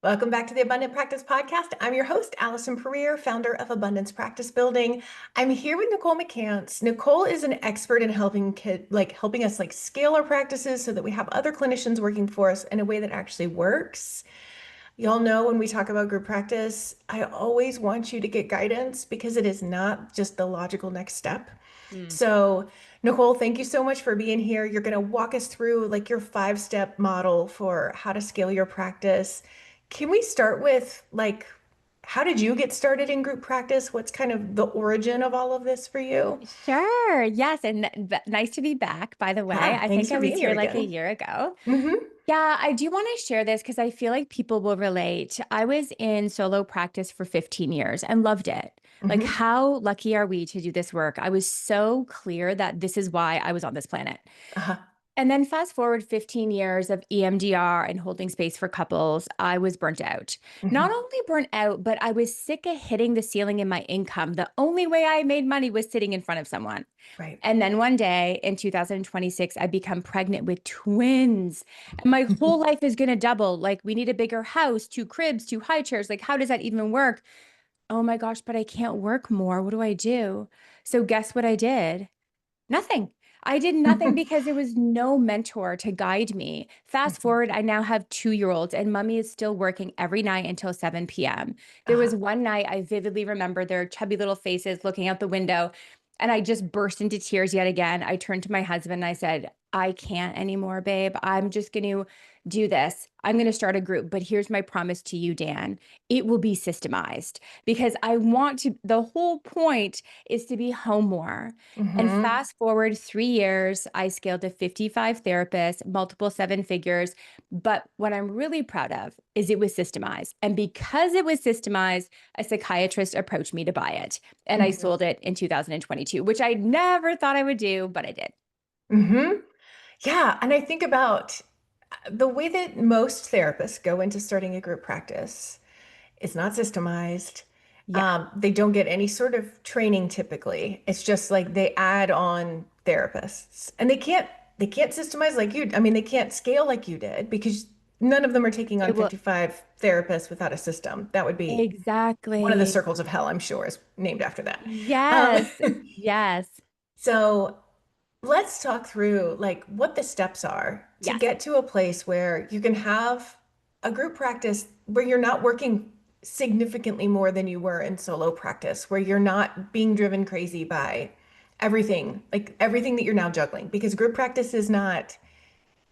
Welcome back to the Abundant Practice Podcast. I'm your host, Allison Pereira, founder of Abundance Practice Building. I'm here with Nicole McCance. Nicole is an expert in helping us scale our practices so that we have other clinicians working for us in a way that actually works. Y'all know when we talk about group practice, I always want you to get guidance because it is not just the logical next step. Mm. So, Nicole, thank you so much for being here. You're going to walk us through your 5-step model for how to scale your practice. Can we start with how did you get started in group practice? What's kind of the origin of all of this for you? Sure. Yes. And nice to be back, by the way. Yeah, I thanks think for I was being here here like a again. year ago. Mm-hmm. Yeah, I do want to share this because I feel like people will relate. I was in solo practice for 15 years and loved it. Like, Mm-hmm. how lucky are we to do this work? I was so clear that this is why I was on this planet. Uh-huh. And then fast forward 15 years of EMDR and holding space for couples, I was burnt out. Mm-hmm. Not only burnt out, but I was sick of hitting the ceiling in my income. The only way I made money was sitting in front of someone. Right. And then one day in 2026, I become pregnant with twins. And my whole life is going to double. Like, we need a bigger house, 2 cribs, 2 high chairs. Like, how does that even work? Oh my gosh, but I can't work more. What do I do? So, guess what I did? Nothing. I did nothing because there was no mentor to guide me. Fast forward, I now have 2 year olds, and mommy is still working every night until 7 p.m. There was Uh-huh. one night I vividly remember their chubby little faces looking out the window, and I just burst into tears yet again. I turned to my husband and I said, I can't anymore, babe. I'm just going to do this. I'm going to start a group. But here's my promise to you, Dan. It will be systemized because I want to, the whole point is to be home more. And Mm-hmm. fast forward 3 years, I scaled to 55 therapists, multiple 7 figures. But what I'm really proud of is it was systemized. And because it was systemized, a psychiatrist approached me to buy it. And I Mm-hmm. sold it in 2022, which I never thought I would do, but I did. Mm-hmm. Yeah, and I think about the way that most therapists go into starting a group practice. It's not systemized. Yeah. They don't get any sort of training typically. It's just like they add on therapists, and they can't systemize like you. I mean, they can't scale like you did because none of them are taking on It will 55 therapists without a system. That would be one of the exactly. circles of hell, I'm sure, is named after that. Um, Yes. Yes. so let's talk through what the steps are to Yes. get to a place where you can have a group practice where you're not working significantly more than you were in solo practice, where you're not being driven crazy by everything that you're now juggling, because group practice is not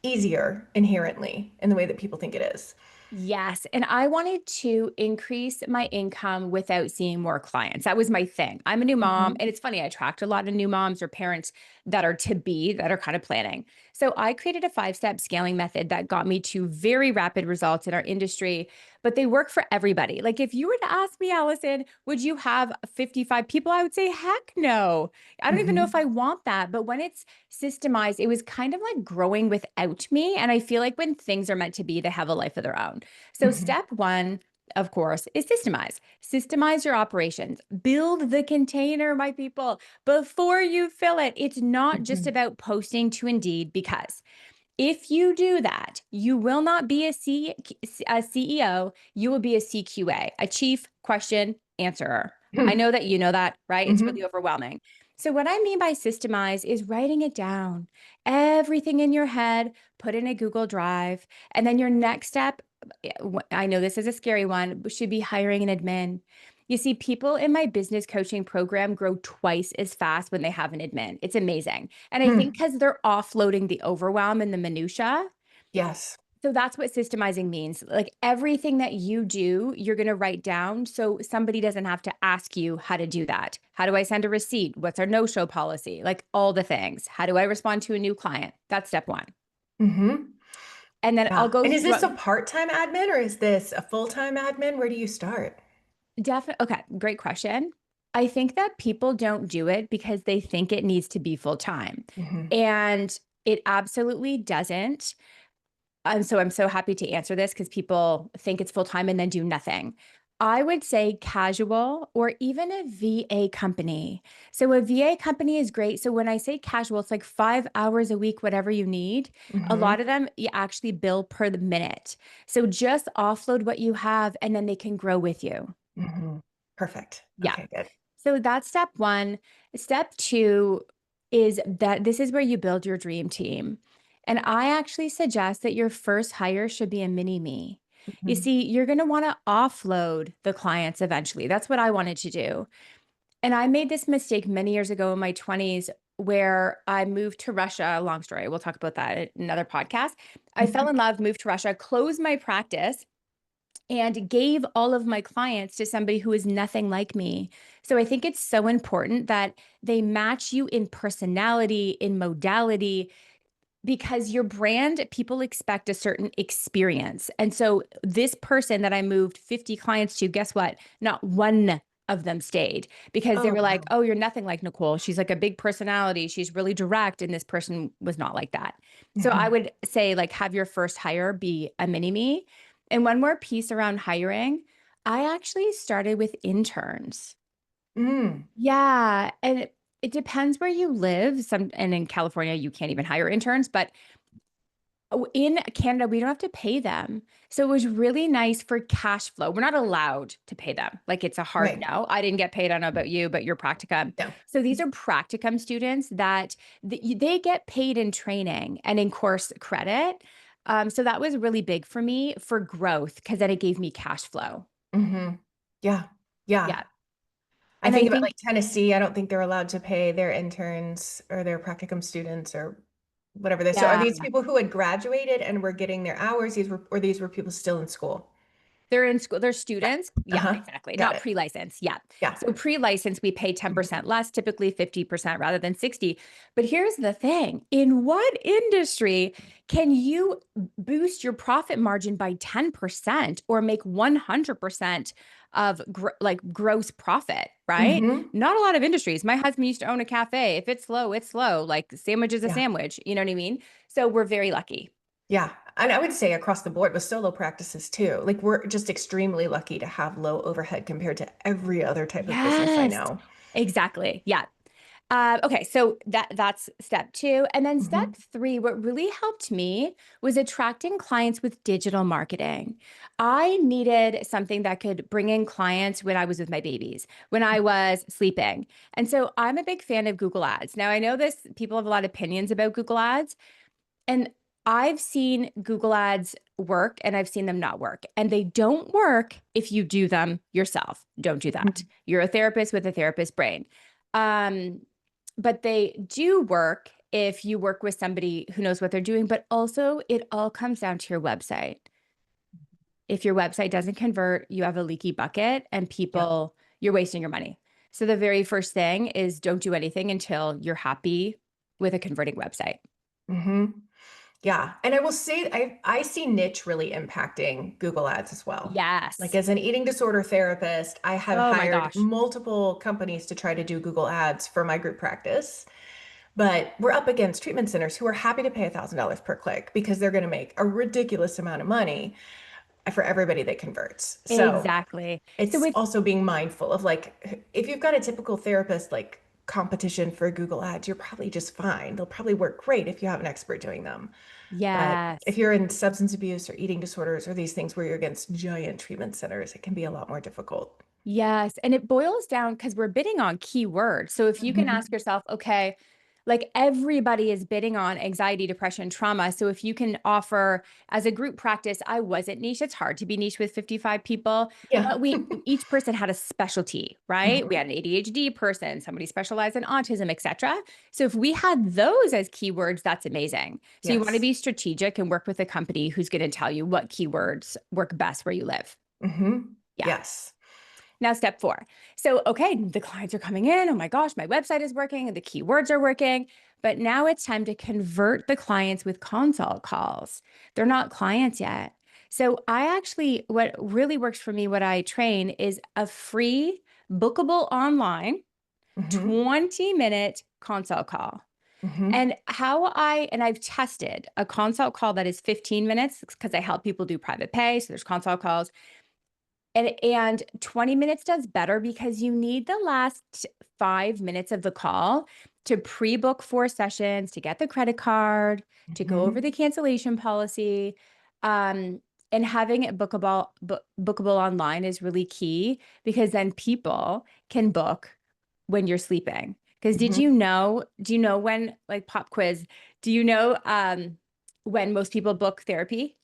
easier inherently in the way that people think it is. Yes. And I wanted to increase my income without seeing more clients. That was my thing. I'm a new mom. Mhm. And it's funny, I attract a lot of new moms or parents that are to be, that are kind of planning. So I created a 5-step scaling method that got me to very rapid results in our industry, but they work for everybody. Like, if you were to ask me, Allison, would you have 55 people? I would say, heck no. I don't even know if Mhm. I want that. But when it's systemized, it was kind of like growing without me. And I feel like when things are meant to be, they have a life of their own. So, Mhm. step one, of course, is systemize. Systemize your operations. Build the container, my people, before you fill it. It's not just Mhm. about posting to Indeed, because if you do that, you will not be a CEO. You will be a CQA, a chief question answerer. I Mhm. know that you know that, right? It's really Mhm. overwhelming. So, what I mean by systemize is writing it down, everything in your head, put in a Google Drive. And then your next step, I know this is a scary one, but should be hiring an admin. You see, people in my business coaching program grow twice as fast when they have an admin. It's amazing. And I think Mhm. because they're offloading the overwhelm and the minutia. Yes. So that's what systemizing means. Like, everything that you do, you're going to write down so somebody doesn't have to ask you how to do that. How do I send a receipt? What's our no-show policy? Like, all the things. How do I respond to a new client? That's step one. Mhm. And then I'll Yeah. go And is this a through. part-time admin or is this a full-time admin? Where do you start? Definitely. Okay, great question. I think that people don't do it because they think it needs to be full time. Mhm. And it absolutely doesn't. I'm so happy to answer this because people think it's full time and then do nothing. I would say casual or even a VA company. So a VA company is great. So when I say casual, it's like 5 hours a week, whatever you need. A lot Hmm. of them you actually bill per the minute. So just offload what you have and then they can grow with you. Hmm. Perfect. Yeah. Okay, good. So that's step one. Step two is that this is where you build your dream team. And I actually suggest that your first hire should be a mini me. You Hmm. see, you're going to want to offload the clients eventually. That's what I wanted to do. And I made this mistake many years ago in my 20s where I moved to Russia. Long story. We'll talk about that in another podcast. I fell in love, moved to Russia, closed my practice and gave all of my clients to somebody who is nothing like me. So I think it's so important that they match you in personality, in modality, because your brand, people expect a certain experience. And so this person that I moved 50 clients to, guess what? Not one of them stayed because they Oh, were like, wow. oh, you're nothing like Nicole. She's like a big personality. She's really direct. And this person was not like that. So I Hmm. would say, like, have your first hire be a mini me. And one more piece around hiring, I actually started with interns. Mm. Yeah. And it depends where you live. And in California, you can't even hire interns, but in Canada, we don't have to pay them. So it was really nice for cash flow. We're not allowed to pay them. Like it's a hard Right. no. I didn't get paid. I don't know about you, but you're practicum. No. So these are practicum students that they get paid in training and in course credit. So that was really big for me for growth because then it gave me cash flow. Hmm. Yeah. Yeah. Yeah. I And I think about think, like Tennessee, I don't think they're allowed to pay their interns or their practicum students or whatever they. So are yeah. these people who had graduated and were getting their hours? These were people still in school? They're in school, they're students. Yeah, Uh-huh. exactly. Got Not it. pre-license. Yeah. Yeah. So pre-license, we pay Mhm. 10% less, typically 50% rather than 60. But here's the thing. In what industry can you boost your profit margin by 10% or make 100% of like gross profit, right? Hmm. Not a lot of industries. My husband used to own a cafe. If it's slow, it's slow. Like sandwich is a Yeah. sandwich. You know what I mean? So we're very lucky. Yeah. And I would say across the board with solo practices too. Like we're just extremely lucky to have low overhead compared to every other type of business I Yes, know. exactly. Yeah. Okay, so that's step two. And then step Hmm. three, what really helped me was attracting clients with digital marketing. I needed something that could bring in clients when I was with my babies, when I was sleeping. And so I'm a big fan of Google Ads. Now, I know this, people have a lot of opinions about Google Ads, and I've seen Google Ads work and I've seen them not work. And they don't work if you do them yourself. Don't do that. You're a therapist with a therapist brain. Um, but they do work if you work with somebody who knows what they're doing. But also, it all comes down to your website. If your website doesn't convert, you have a leaky bucket and Yeah. people, you're wasting your money. So, the very first thing is don't do anything until you're happy with a converting website. Hmm. Yeah. And I will say I see niche really impacting Google Ads as well. Like Yes. as an eating disorder therapist, I have Oh my hired gosh. multiple companies to try to do Google Ads for my group practice. But we're up against treatment centers who are happy to pay $1,000 per click because they're going to make a ridiculous amount of money for everybody that converts. So Exactly. So it's with also being mindful of like, if you've got a typical therapist like competition for Google Ads, you're probably just fine. They'll probably work great if you have an expert doing them. But if yes. you're in substance abuse or eating disorders or these things where you're against giant treatment centers, it can be a lot more difficult. Yes. And it boils down because we're bidding on keywords. So if you can ask Mhm. yourself, okay, like everybody is bidding on anxiety, depression, trauma. So if you can offer as a group practice, I wasn't niche. It's hard to be niche with 55 people, Yeah. but we each person had a specialty, right? We Mhm. had an ADHD person, somebody specialized in autism, etc. So if we had those as keywords, that's amazing. So you want to Yes. be strategic and work with a company who's going to tell you what keywords work best where you live. Hmm. Yeah. Yes. Now, step four. So, okay, the clients are coming in. Oh my gosh, my website is working and the keywords are working. But now it's time to convert the clients with consult calls. They're not clients yet. So, I actually, what really works for me, what I train is a free, bookable online Hmm. 20-minute consult call. Hmm. And I've tested a consult call that is 15 minutes because I help people do private pay. So there's consult calls And 20 minutes does better because you need the last 5 minutes of the call to pre-book 4 sessions, to get the credit card, to go over Mhm. the cancellation policy. And having it bookable online is really key because then people can book when you're sleeping. Because Mhm. do you know when, like pop quiz, do you know when most people book therapy?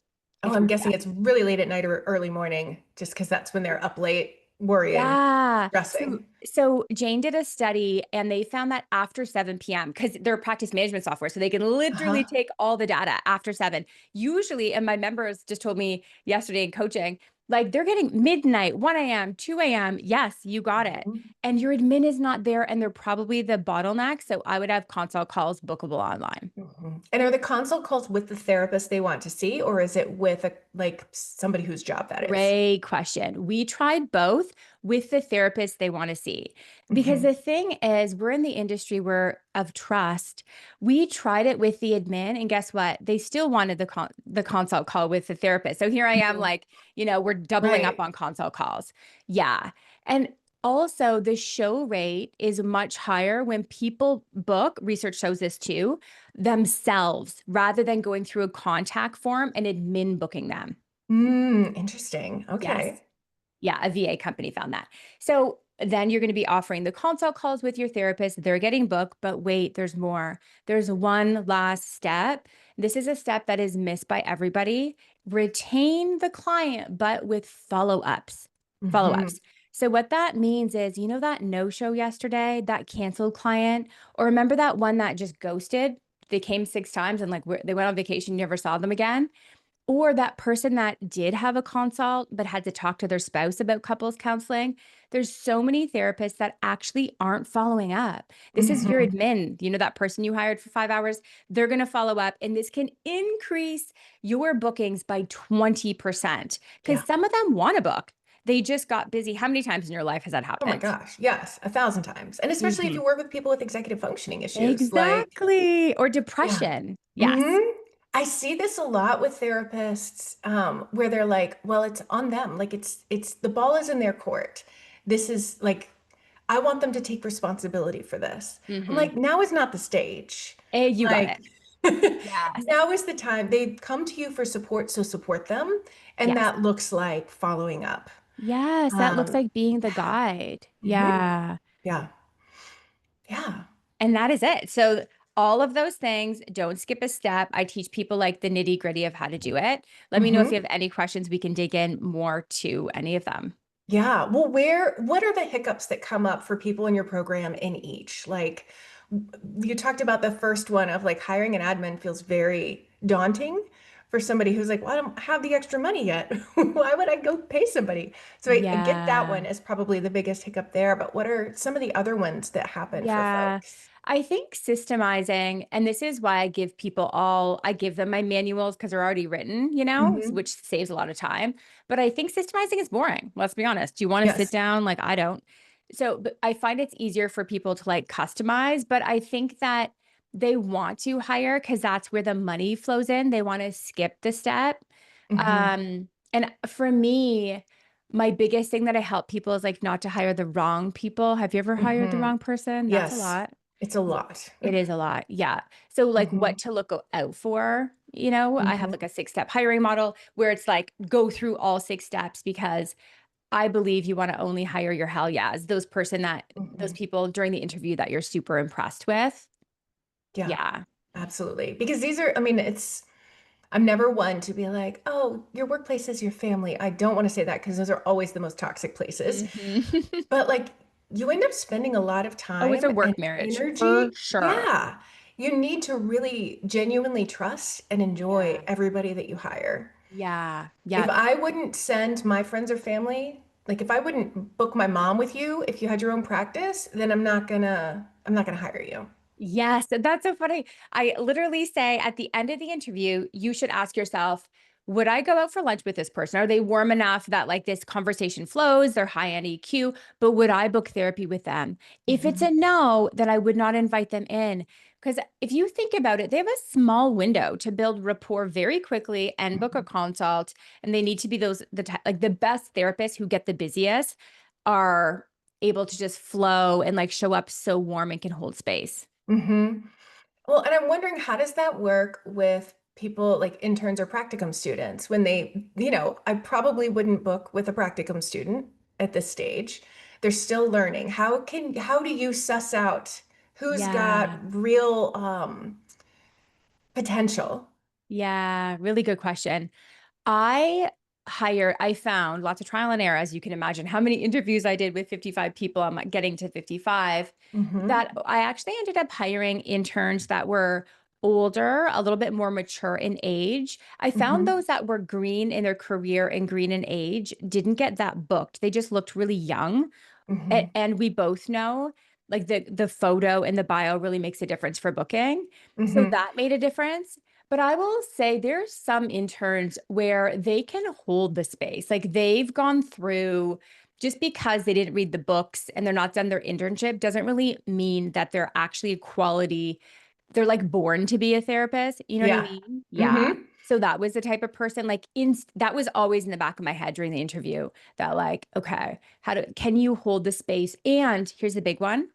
Oh, If I'm you guessing it's really late at night or early morning, just because that's when they're up late, worrying, Yeah. So stressing. so Jane did a study and they found that after 7 p.m., because they're practice management software, so they can literally Uh-huh. take all the data after 7. Usually, and my members just told me yesterday in coaching, like they're getting midnight, 1 a.m., 2 a.m. Yes, you got it. Mhm. And your admin is not there, and they're probably the bottleneck. So I would have consult calls bookable online. Mhm. And are the consult calls with the therapist they want to see, or is it with a like somebody whose job that is? Great question. We tried both with the therapist they want to see. Because Mhm. the thing is, we're in the industry where of trust. We tried it with the admin, and guess what? They still wanted the consult call with the therapist. So here I am, Mhm. like, we're doubling up Right. on consult calls. Yeah. And also, the show rate is much higher when people book, research shows this too, themselves rather than going through a contact form and admin booking them. Interesting. Okay. Yes. Yeah, a VA company found that. So then you're going to be offering the consult calls with your therapist. They're getting booked, but wait, there's more. There's one last step. This is a step that is missed by everybody. Retain the client, but with follow-ups. Hmm. Follow-ups. So what that means is, that no-show yesterday, that canceled client, or remember that one that just ghosted? They came 6 times and like they went on vacation, you never saw them again. Or that person that did have a consult but had to talk to their spouse about couples counseling. There's so many therapists that actually aren't following up. This is your Hmm. admin, that person you hired for 5 hours. They're going to follow up, and this can increase your bookings by 20% because Yeah. some of them want to book. They just got busy. How many times in your life has that Oh my happened? gosh. Yes, 1,000 times. And especially if Mhm. you work with people with executive functioning issues, like, Exactly. Or yeah. depression. Hmm. Yes. I see this a lot with therapists, where they're like, well, it's on them. Like it's the ball is in their court. This is like, I want them to take responsibility for this. I'm Hmm. like, now is not the stage. You got Like, it. Yes. now is the time. They come to you for support, so support them. And Yes. that looks like following up. Yes, that looks like being the Yeah. guide. Hmm. Yeah. Yeah. Yeah. And that is it. So all of those things, don't skip a step. I teach people like the nitty-gritty of how to do it. Let me know if you Hmm. have any questions. We can dig in more to any of them. Yeah. Well, what are the hiccups that come up for people in your program in each? Like, you talked about the first one of like hiring an admin feels very daunting for somebody who's like, well, I don't have the extra money yet. Why would I go pay somebody? So I get that one Yeah. as probably the biggest hiccup there, but what are some of the other ones that happen for Yeah. folks? I think systemizing, and this is why I give them my manuals because they're already written, Hmm. which saves a lot of time. But I think systemizing is boring. Let's be honest. Do you want to sit Yes. down? Like I don't. So but I find it's easier for people to like customize, but I think that they want to hire because that's where the money flows in. They want to skip the step. Hmm. And for me, my biggest thing that I help people is like not to hire the wrong people. Have you ever hired the Hmm. wrong person? That's a Yes. lot. It's a lot. It is a lot. Yeah. So like what Hmm. to look out for, I have like Hmm. a 6-step hiring model where it's like go through all 6 steps because I believe you want to only hire your hell yeahs, those Hmm. people during the interview that you're super impressed with. Yeah, Yeah. absolutely. Because these are, I mean, I'm never one to be like, oh, your workplace is your family. I don't want to say that because those are always the most toxic places. Hmm. But like, you end up spending a lot of Oh, it's a time and work marriage for energy. sure. Yeah. You need to really genuinely trust and enjoy Yeah. everybody that you hire. Yeah. If Yeah. I wouldn't send my friends or family, like if I wouldn't book my mom with you, if you had your own practice, then I'm not gonna hire you. Yes, that's so funny. I literally say at the end of the interview, you should ask yourself, would I go out for lunch with this person? Are they warm enough that like this conversation flows? They're high on EQ, but would I book therapy with them? If it's Mhm. a no, then I would not invite them in. Because if you think about it, they have a small window to build rapport very quickly and book a Mhm. consult. And they need to be like the best therapists who get the busiest are able to just flow and like show up so warm and can hold space. Mhm. Well, and I'm wondering, how does that work with people like interns or practicum students when I probably wouldn't book with a practicum student at this stage. They're still learning. How do you suss out who's got Yeah. real potential? Yeah. Really good question. I found lots of trial and error, as you can imagine, how many interviews I did with 55 people. I'm like getting to 55 Mm-hmm. that I actually ended up hiring interns that were older, a little bit more mature in age. I found Mm-hmm. those that were green in their career and green in age didn't get that booked. They just looked really young. Mm-hmm. And we both know like the photo and the bio really makes a difference for booking. So Mm-hmm. that made a difference. But I will say there's some interns where they can hold the space. Like they've gone through just because they didn't read the books and they're not done their internship doesn't really mean that they're actually quality. They're like born to be a therapist. You know what I Yeah. mean? Yeah. Mm-hmm. So that was the type of person like in that was always in the back of my head during the interview that like, okay, can you hold the space? And here's the big one.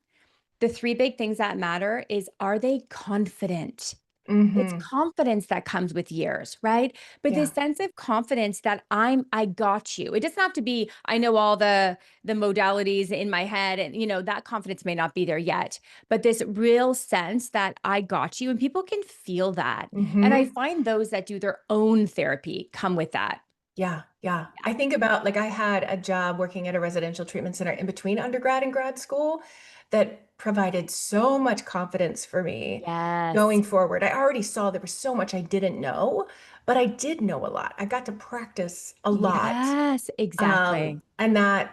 The three big things that matter is are they confident? It's Mm-hmm. confidence that comes with years, right? But this Yeah. sense of confidence that I got you. It doesn't have to be, I know all the modalities in my head and that confidence may not be there yet, but this real sense that I got you and people can feel that. And I Mm-hmm. find those that do their own therapy come with that. Yeah, yeah. I think about like I had a job working at a residential treatment center in between undergrad and grad school that provided so much confidence for me Yes. going forward. I already saw there was so much I didn't know, but I did know a lot. I got to practice a lot. Yes, exactly. And that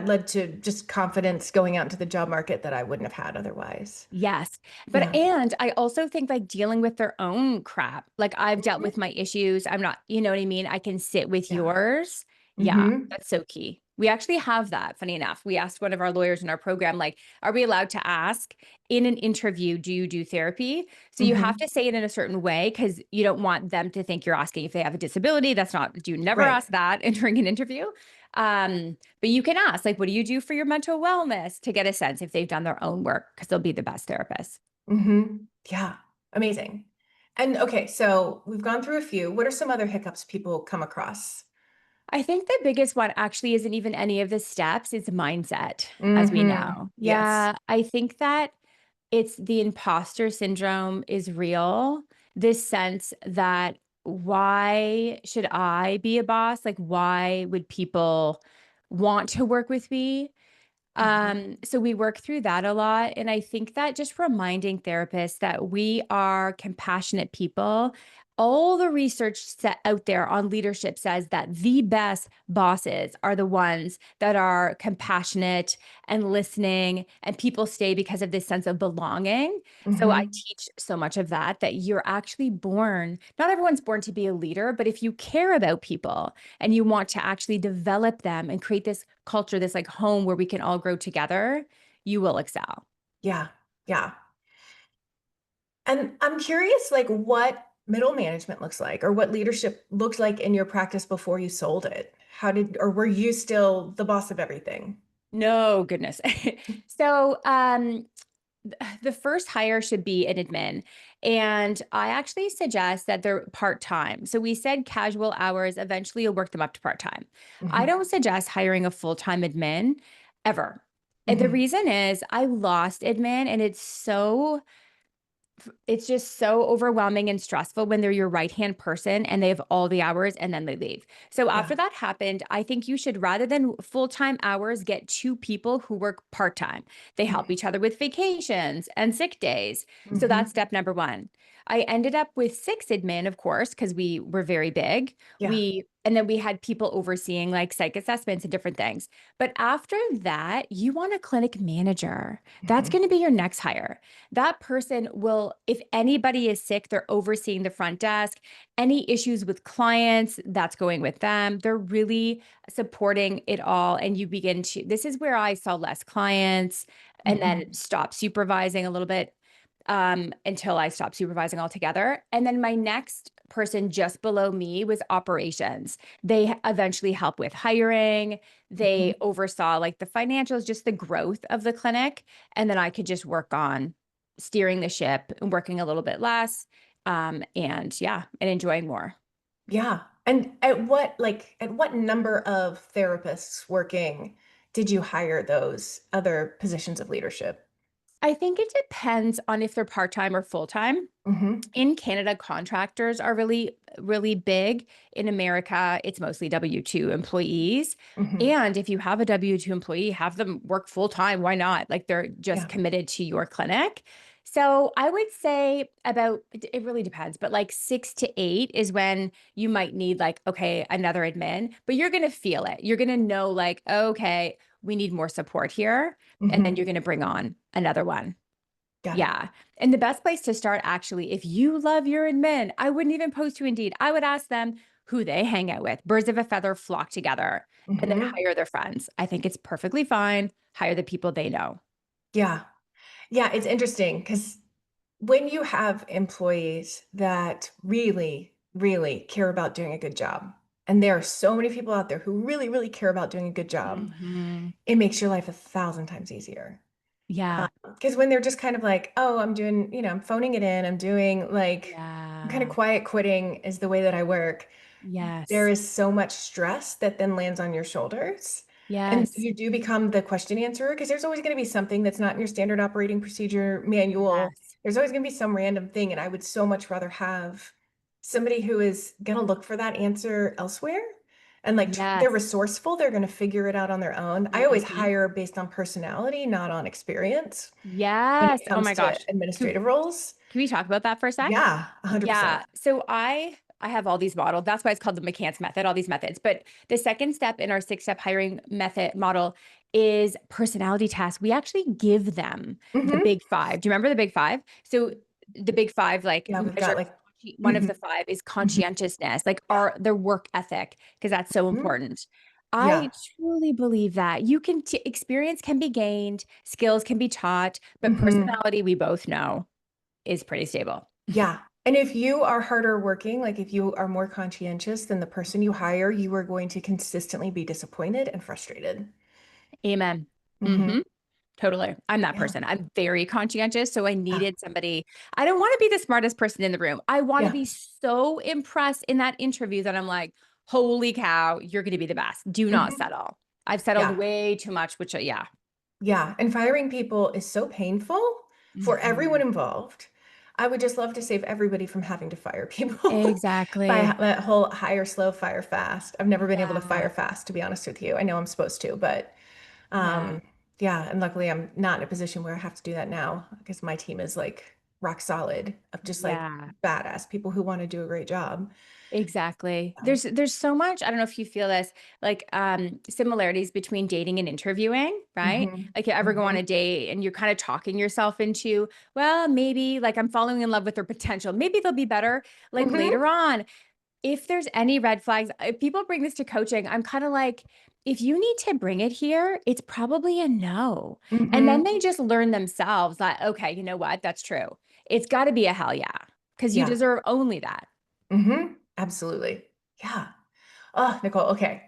led to just confidence going out into the job market that I wouldn't have had otherwise. Yes. But Yeah. and I also think like dealing with their own crap. Like I've dealt Mhm. with my issues. I'm not, you know what I mean? I can sit with Yeah. yours. Yeah, Hmm. that's so key. We actually have that, funny enough. We asked one of our lawyers in our program, like, are we allowed to ask in an interview, do you do therapy? So you have Hmm. to say it in a certain way because you don't want them to think you're asking if they have a disability. That's not, you never Right. ask that during an interview. But you can ask, like, what do you do for your mental wellness to get a sense if they've done their own work because they'll be the best therapist. Hmm. Yeah. Amazing. And okay, so we've gone through a few. What are some other hiccups people come across? I think the biggest one actually isn't even any of the steps, it's mindset, as we Hmm. know. Yes. Yeah, I think that it's the imposter syndrome is real. This sense that why should I be a boss? Like, why would people want to work with me? Hmm. So we work through that a lot. And I think that just reminding therapists that we are compassionate people. All the research set out there on leadership says that the best bosses are the ones that are compassionate and listening, and people stay because of this sense of belonging. So I Hmm. teach so much of that, that you're actually born, not everyone's born to be a leader, but if you care about people, and you want to actually develop them and create this culture, this like home where we can all grow together, you will excel. Yeah. Yeah. And I'm curious, like, what middle management looks like, or what leadership looked like in your practice before you sold it. Or were you still the boss of everything? No, goodness. So the first hire should be an admin. And I actually suggest that they're part-time. So we said casual hours, eventually you'll work them up to part-time. I Hmm. don't suggest hiring a full-time admin ever. And the Hmm. reason is I lost admin and it's just so overwhelming and stressful when they're your right hand person and they have all the hours and then they leave. So Yeah. after that happened, I think you should, rather than full time hours, get two people who work part time. They help each other with vacations and sick days. So that's Hmm. step number one. I ended up with six admin, of course, because we were very big. Yeah. And then we had people overseeing like psych assessments and different things. But after that, you want a clinic manager. That's Hmm. going to be your next hire. That person will, if anybody is sick, they're overseeing the front desk. Any issues with clients, that's going with them. They're really supporting it all. And you begin to, this is where I saw less clients and Hmm. then stop supervising a little bit. until I stopped supervising altogether. And then my next person just below me was operations. They eventually help with hiring. Mhm. They oversaw like the financials, just the growth of the clinic. And then I could just work on steering the ship and working a little bit less. And yeah, and enjoying more. Yeah. And at what number of therapists working did you hire those other positions of leadership? I think it depends on if they're part time or full time. Hmm. In Canada, contractors are really, really big. In America, it's mostly W-2 employees. Hmm. And if you have a W-2 employee, have them work full time. Why not? Like they're just Yeah. committed to your clinic. So I would say about, it really depends, but like 6 to 8 is when you might need like, okay, another admin, but you're going to feel it. You're going to know like, okay, we need more support here. And then Hmm. you're going to bring on another one. Got it. Yeah. And the best place to start, actually, if you love your admin, I wouldn't even post to Indeed. I would ask them who they hang out with. Birds of a feather flock together and then Hmm. hire their friends. I think it's perfectly fine. Hire the people they know. Yeah. Yeah. It's interesting because when you have employees that really, really care about doing a good job, and there are so many people out there who really, really care about doing a good job, Hmm. it makes your life 1,000 times easier. Yeah. Because when they're just kind of like, oh, I'm doing, I'm phoning it in, I'm doing I'm kind of Yeah. quiet quitting is the way that I work. There Yes. is so much stress that then lands on your shoulders. And Yes. you do become the question answerer because there's always going to be something that's not in your standard operating procedure manual. Yes. There's always going to be some random thing. And I would so much rather have somebody who is going to look for that answer elsewhere. And like they're Yes. resourceful, they're going to figure it out on their own. I always Mhm. hire based on personality, not on experience when it Yes. Oh comes my to gosh. administrative roles. Can we talk about that for a sec? Yeah, 100%. Yeah. So I have all these models. That's why it's called the McCance method, all these methods. But the second step in our 6 step hiring method model is personality tasks. We actually give them the Hmm. big five. Do you remember the big five? So the big five like Yeah, we've got measure like, one of hmm the five is hmm conscientiousness, like yeah. our their work ethic, because that's so Mhm. important. I Yeah. truly believe that you can experience can be gained, skills can be taught, but Hmm. personality we both know is pretty stable. Yeah. And if you are harder working, like if you are more conscientious than the person you hire, you are going to consistently be disappointed and frustrated. Amen. Hmm. Hmm. Totally. I'm that Yeah. person. I'm very conscientious. So I Yeah. needed somebody. I don't want to be the smartest person in the room. I want to Yeah. be so impressed in that interview that I'm like, holy cow, you're going to be the best. Do not Hmm. settle. I've settled Yeah. way too much, which, yeah. Yeah. And firing people is so painful for everyone Mhm. involved. I would just love to save everybody from having to fire people by Exactly. that whole hire slow, fire fast. I've never been able to Yeah. fire fast, to be honest with you. I know I'm supposed to, but Yeah. yeah, and luckily I'm not in a position where I have to do that now because my team is like rock solid of just like Yeah. badass people who want to do a great job. Exactly. So, There's so much, I don't know if you feel this, like similarities between dating and interviewing, right? hmm Like you ever go on hmm a date and you're kind of talking yourself into, well, maybe like I'm falling in love with their potential. Maybe they'll be better like hmm later on. If there's any red flags, if people bring this to coaching, I'm kind of like, if you need to bring it here, it's probably a no. And then hmm they just learn themselves that, okay, you know what? That's true. It's got to be a hell yeah, because you Yeah. deserve only that. Absolutely. Yeah. Oh, Nicole, okay.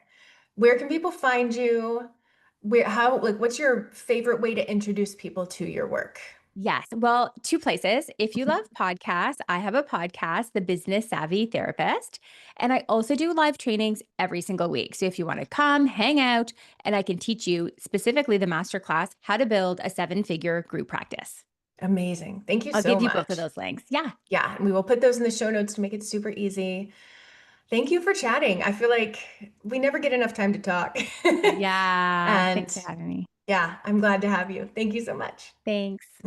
Where can people find you? What's your favorite way to introduce people to your work? Yes. Well, two places. If you love podcasts, I have a podcast, The Business Savvy Therapist, and I also do live trainings every single week. So if you want to come, hang out, and I can teach you specifically the masterclass, how to build a 7 figure group practice. Amazing. Thank you I'll so give you both of much. those links. Yeah. Yeah, and we will put those in the show notes to make it super easy. Thank you for chatting. I feel like we never get enough time to talk. Yeah. And Thanks for having me. yeah, I'm glad to have you. Thank you so much. Thanks.